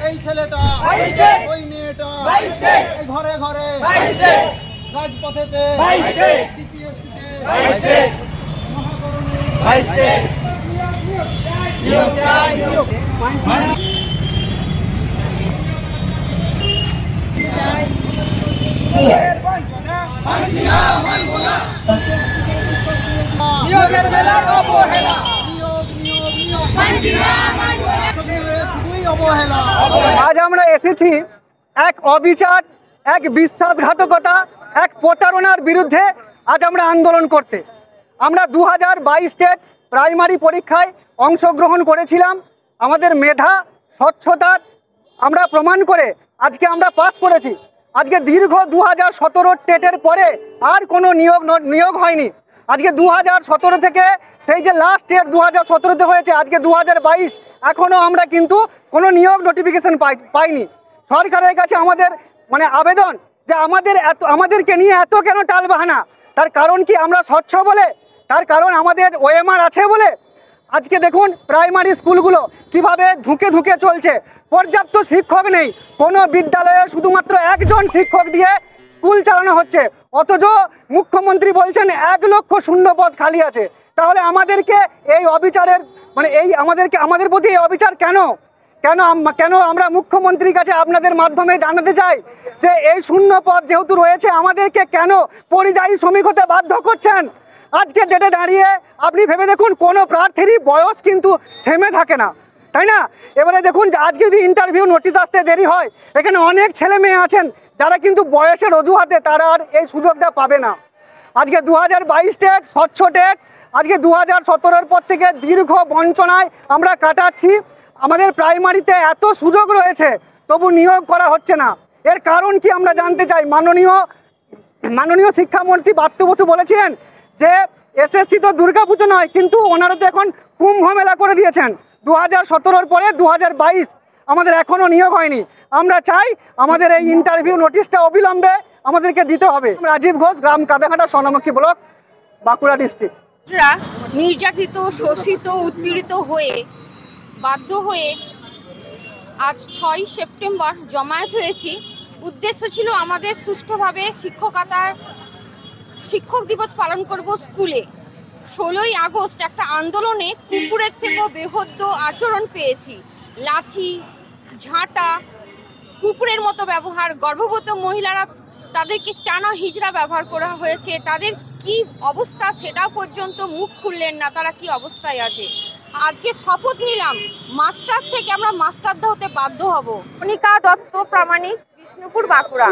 এই ছেলেটা ওই মেয়েটা এই ঘরে ঘরে রাজপথেতে আজ আমরা এসেছি এক অবিচার, এক বিশ্বাসঘাতকতা, এক প্রতারণার বিরুদ্ধে আজ আমরা আন্দোলন করতে। আমরা 2022 প্রাইমারি পরীক্ষায় অংশগ্রহণ করেছিলাম। আমাদের মেধা, স্বচ্ছতার আমরা প্রমাণ করে আজকে আমরা পাস করেছি। আজকে দীর্ঘ 2017 টেটের পরে আর কোনো নিয়োগ হয়নি। আজকে 2017 থেকে সেই যে লাস্ট টেট 2017-তে হয়েছে, আজকে 2022 এখনও আমরা কিন্তু কোনো নিয়োগ নোটিফিকেশন পাইনি। সরকারের কাছে আমাদের আবেদন যে আমাদেরকে নিয়ে এত কেন টালবাহানা? তার কারণ কি আমরা স্বচ্ছ বলে? তার কারণ আমাদের ওএমআর আছে বলে? আজকে দেখুন প্রাইমারি স্কুলগুলো কিভাবে ধুঁকে ধুঁকে চলছে। পর্যাপ্ত শিক্ষক নেই, কোনো বিদ্যালয়ে শুধুমাত্র একজন শিক্ষক দিয়ে স্কুল চালানো হচ্ছে, অথচ মুখ্যমন্ত্রী বলছেন 1 লক্ষ শূন্য পদ খালি আছে। তাহলে আমাদেরকে এই অবিচারের আমাদের প্রতি এই অবিচার কেন? কেন আমরা মুখ্যমন্ত্রীর কাছে আপনাদের মাধ্যমে জানাতে চাই যে এই শূন্য পদ যেহেতু রয়েছে, আমাদেরকে কেন পরিযায়ী শ্রমিক হতে বাধ্য করছেন? আজকে ডেটে দাঁড়িয়ে আপনি ভেবে দেখুন, কোনো প্রার্থীরই বয়স কিন্তু থেমে থাকে না, তাই না? এবারে দেখুন আজকে যদি ইন্টারভিউ নোটিশ আসতে দেরি হয়, এখানে অনেক ছেলে মেয়ে আছেন যারা কিন্তু বয়সের অজুহাতে তারা আর এই সুযোগটা পাবে না। আজকে 2022 টেট, স্বচ্ছ টেট, আজকে 2017-এর পর থেকে দীর্ঘ বঞ্চনায় আমরা কাটাচ্ছি। আমাদের প্রাইমারিতে এত সুযোগ রয়েছে, তবু নিয়োগ করা হচ্ছে না। এর কারণ কি আমরা জানতে চাই। মাননীয় শিক্ষামন্ত্রী ব্রাত্য বসু বলেছিলেন যে এসএসসি তো দুর্গাপুজো নয়, কিন্তু ওনারা তো এখন কুম্ভ মেলা করে দিয়েছেন। 2017-র পরে 2022 আমাদের এখনও নিয়োগ হয়নি। আমরা চাই আমাদের এই ইন্টারভিউ নোটিশটা অবিলম্বে আমাদেরকে দিতে হবে। রাজীব ঘোষ, গ্রাম কাদাঘাটা, সোনামুখী ব্লক, বাঁকুড়া ডিস্ট্রিক্ট। নির্যাতিত, শোষিত, উৎপীড়িত হয়ে বাধ্য হয়ে আজ 6 সেপ্টেম্বর জমায়েত হয়েছি। উদ্দেশ্য ছিল আমাদের সুষ্ঠুভাবে শিক্ষক দিবস পালন করব স্কুলে। 16ই আগস্ট একটা আন্দোলনে কুকুরের থেকেও বেহদ্দ আচরণ পেয়েছি। লাঠি, ঝাঁটা, কুকুরের মতো ব্যবহার, গর্ভবতী মহিলারা তাদেরকে টানা হিজড়া ব্যবহার করা হয়েছে। তাদের কি অবস্থা সেটাও পর্যন্ত মুখ খুললেন না, তারা কি অবস্থায় আছে। আজকে শপথ নিলাম মাস্টার থেকে আমরা মাস্টারদা হতে বাধ্য হব। মনিকা দত্ত প্রামাণিক, বিষ্ণুপুর, বাঁকুড়া।